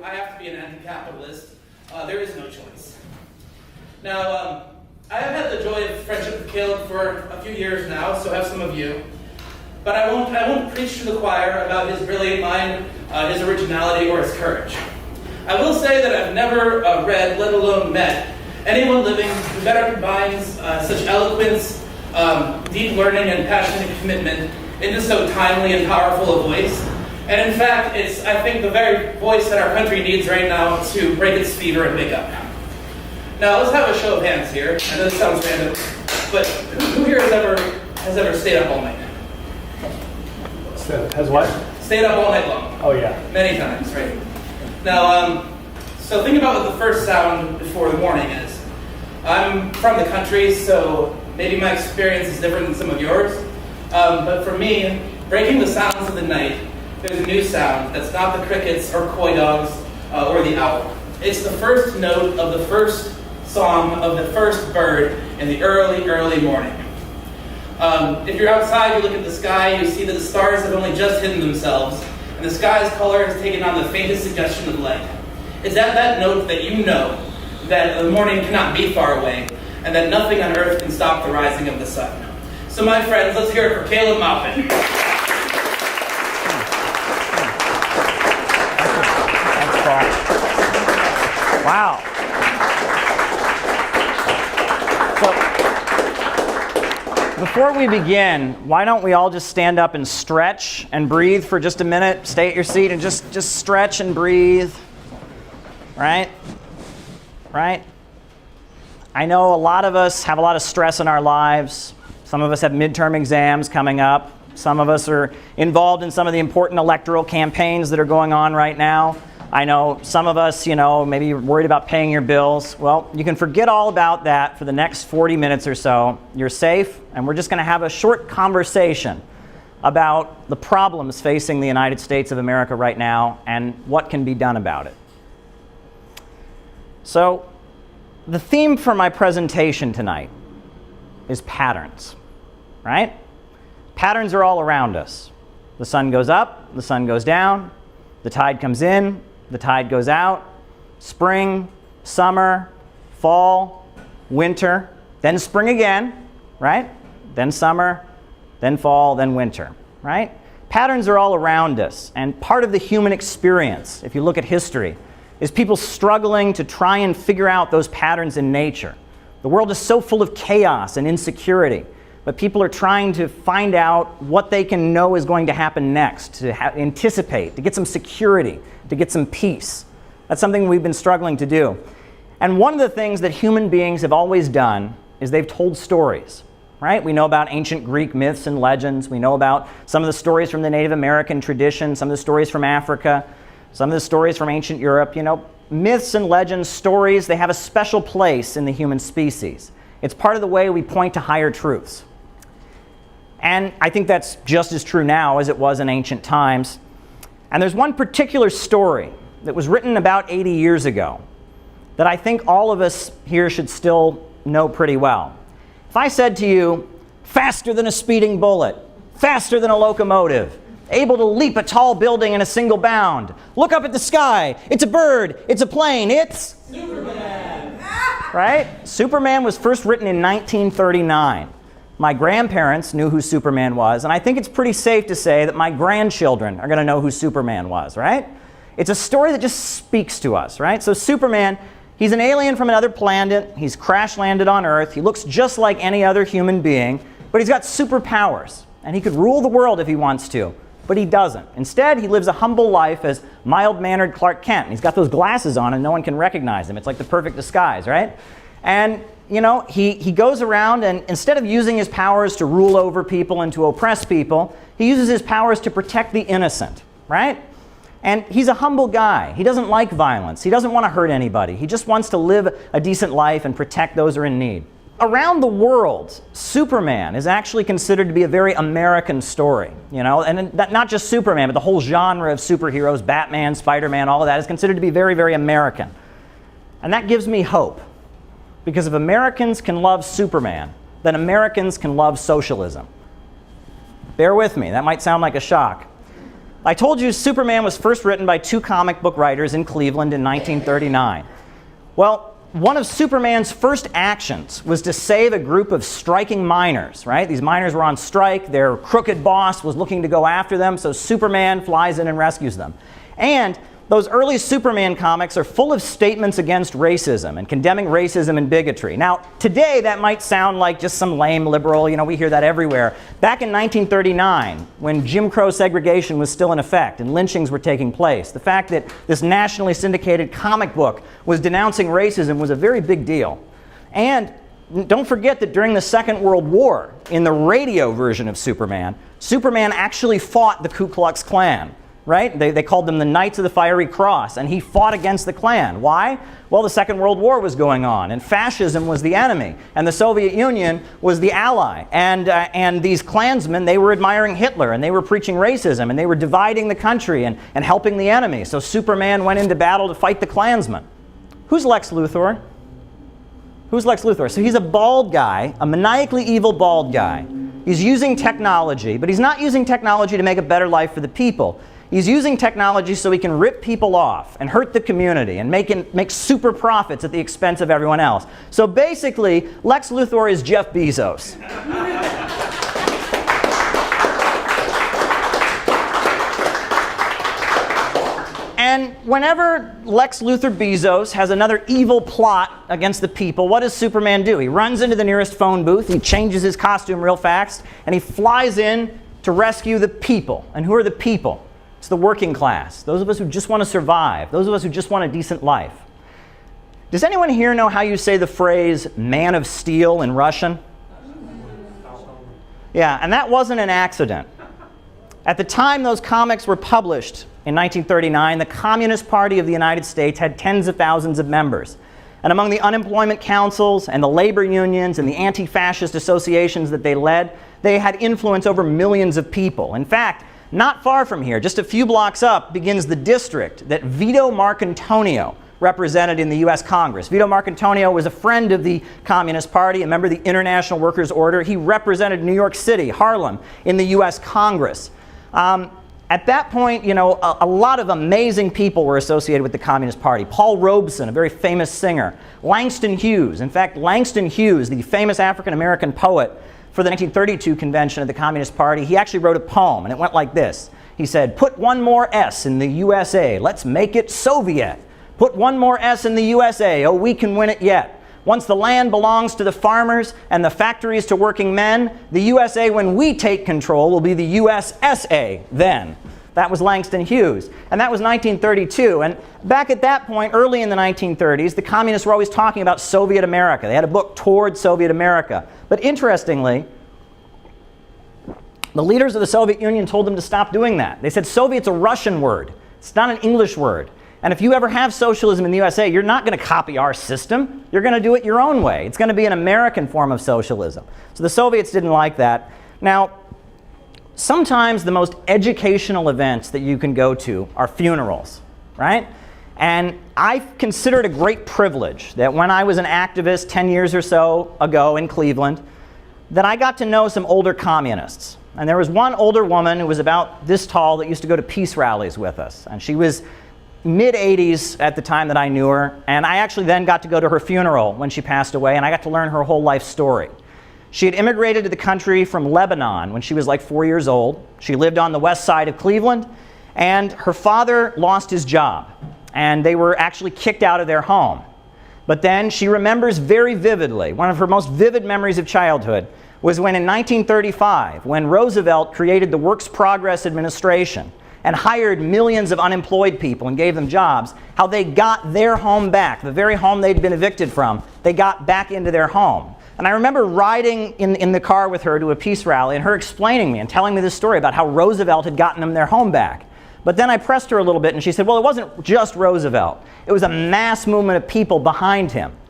I have to be an anti-capitalist. There is no choice. Now, I have had the joy of friendship with Caleb for a few years now, so have some of you. But I won't preach to the choir about his brilliant mind, his originality, or his courage. I will say that I've never read, let alone met, anyone living who better combines such eloquence, deep learning, and passionate commitment into so timely and powerful a voice. And in fact, it's, I think, the very voice that our country needs right now to break its fever and wake up. Now, let's have a show of hands here. I know this sounds random, but who here has ever stayed up all night? Has what? Stayed up all night long. Oh, yeah. Many times, right? Now, so think about what the first sound before the morning is. I'm from the country, so maybe my experience is different than some of yours. But for me, breaking the sounds of the night, there's a new sound that's not the crickets or coy dogs or the owl. It's the first note of the first song of the first bird in the early, early morning. If you're outside, you look at the sky, you see that the stars have only just hidden themselves, and the sky's color has taken on the faintest suggestion of light. It's at that note that you know that the morning cannot be far away, and that nothing on earth can stop the rising of the sun. So my friends, let's hear it for Caleb Maupin. Wow. So, before we begin, why don't we all just stand up and stretch and breathe for just a minute? Stay at your seat and just stretch and breathe. Right? Right? I know a lot of us have a lot of stress in our lives. Some of us have midterm exams coming up. Some of us are involved in some of the important electoral campaigns that are going on right now. I know some of us, maybe you're worried about paying your bills. Well, you can forget all about that for the next 40 minutes or so. You're safe, and we're just going to have a short conversation about the problems facing the United States of America right now and what can be done about it. So, the theme for my presentation tonight is patterns, right? Patterns are all around us. The sun goes up, the sun goes down, the tide comes in, the tide goes out, spring, summer, fall, winter, then spring again, right? Then summer, then fall, then winter, right? Patterns are all around us, and part of the human experience, if you look at history, is people struggling to try and figure out those patterns in nature. The world is so full of chaos and insecurity, but people are trying to find out what they can know is going to happen next, to anticipate, to get some security, to get some peace. That's something we've been struggling to do. And one of the things that human beings have always done is they've told stories, right? We know about ancient Greek myths and legends. We know about some of the stories from the Native American tradition, some of the stories from Africa, some of the stories from ancient Europe. Myths and legends, stories, they have a special place in the human species. It's part of the way we point to higher truths. And I think that's just as true now as it was in ancient times. And there's one particular story that was written about 80 years ago that I think all of us here should still know pretty well. If I said to you, faster than a speeding bullet, faster than a locomotive, able to leap a tall building in a single bound, look up at the sky, it's a bird, it's a plane, it's Superman! Right? Superman was first written in 1939. My grandparents knew who Superman was, and I think it's pretty safe to say that my grandchildren are going to know who Superman was, right? It's a story that just speaks to us, right? So Superman, he's an alien from another planet. He's crash landed on Earth. He looks just like any other human being, but he's got superpowers, and he could rule the world if he wants to, but he doesn't. Instead, he lives a humble life as mild-mannered Clark Kent. And he's got those glasses on, and no one can recognize him. It's like the perfect disguise, right? And he goes around, and instead of using his powers to rule over people and to oppress people, he uses his powers to protect the innocent, right? And he's a humble guy. He doesn't like violence. He doesn't want to hurt anybody. He just wants to live a decent life and protect those who are in need. Around the world, Superman is actually considered to be a very American story, and not just Superman, but the whole genre of superheroes, Batman, Spider-Man, all of that is considered to be very, very American. And that gives me hope. Because if Americans can love Superman, then Americans can love socialism. Bear with me, that might sound like a shock. I told you Superman was first written by two comic book writers in Cleveland in 1939. Well, one of Superman's first actions was to save a group of striking miners, right? These miners were on strike, their crooked boss was looking to go after them, so Superman flies in and rescues them. And those early Superman comics are full of statements against racism and condemning racism and bigotry. Now, today that might sound like just some lame liberal, we hear that everywhere. Back in 1939, when Jim Crow segregation was still in effect and lynchings were taking place, the fact that this nationally syndicated comic book was denouncing racism was a very big deal. And don't forget that during the Second World War, in the radio version of Superman, Superman actually fought the Ku Klux Klan. Right? They called them the Knights of the Fiery Cross, and he fought against the Klan. Why? Well, the Second World War was going on, and fascism was the enemy, and the Soviet Union was the ally. And these Klansmen, they were admiring Hitler, and they were preaching racism, and they were dividing the country and helping the enemy. So Superman went into battle to fight the Klansmen. Who's Lex Luthor? Who's Lex Luthor? So he's a bald guy, a maniacally evil bald guy. He's using technology, but he's not using technology to make a better life for the people. He's using technology so he can rip people off and hurt the community and make super profits at the expense of everyone else. So basically, Lex Luthor is Jeff Bezos. And whenever Lex Luthor Bezos has another evil plot against the people, what does Superman do? He runs into the nearest phone booth, he changes his costume real fast, and he flies in to rescue the people. And who are the people? It's the working class, those of us who just want to survive, those of us who just want a decent life. Does anyone here know how you say the phrase man of steel in Russian? Yeah, and that wasn't an accident. At the time those comics were published in 1939, the Communist Party of the United States had tens of thousands of members. And among the unemployment councils and the labor unions and the anti-fascist associations that they led, they had influence over millions of people. In fact, not far from here, just a few blocks up, begins the district that Vito Marcantonio represented in the U.S. Congress. Vito Marcantonio was a friend of the Communist Party, a member of the International Workers' Order. He represented New York City, Harlem, in the U.S. Congress. At that point, a lot of amazing people were associated with the Communist Party. Paul Robeson, a very famous singer. Langston Hughes. In fact, Langston Hughes, the famous African-American poet, for the 1932 convention of the Communist Party, he actually wrote a poem, and it went like this. He said, "Put one more S in the USA, let's make it Soviet. Put one more S in the USA, oh, we can win it yet. Once the land belongs to the farmers and the factories to working men, the USA, when we take control, will be the USSA then." That was Langston Hughes. And that was 1932. And back at that point, early in the 1930s, the communists were always talking about Soviet America. They had a book, Toward Soviet America. But interestingly, the leaders of the Soviet Union told them to stop doing that. They said, Soviet's a Russian word. It's not an English word. And if you ever have socialism in the USA, you're not going to copy our system. You're going to do it your own way. It's going to be an American form of socialism. So the Soviets didn't like that. Now, sometimes the most educational events that you can go to are funerals, right? And I consider it a great privilege that when I was an activist 10 years or so ago in Cleveland, that I got to know some older communists. And there was one older woman who was about this tall that used to go to peace rallies with us. And she was mid-80s at the time that I knew her. And I actually then got to go to her funeral when she passed away, and I got to learn her whole life story. She had immigrated to the country from Lebanon when she was like 4 years old. She lived on the west side of Cleveland, and her father lost his job, and they were actually kicked out of their home. But then she remembers very vividly, one of her most vivid memories of childhood was when in 1935, when Roosevelt created the Works Progress Administration and hired millions of unemployed people and gave them jobs, how they got their home back, the very home they'd been evicted from, they got back into their home. And I remember riding in the car with her to a peace rally and her explaining me and telling me this story about how Roosevelt had gotten them their home back. But then I pressed her a little bit and she said, well, it wasn't just Roosevelt. It was a mass movement of people behind him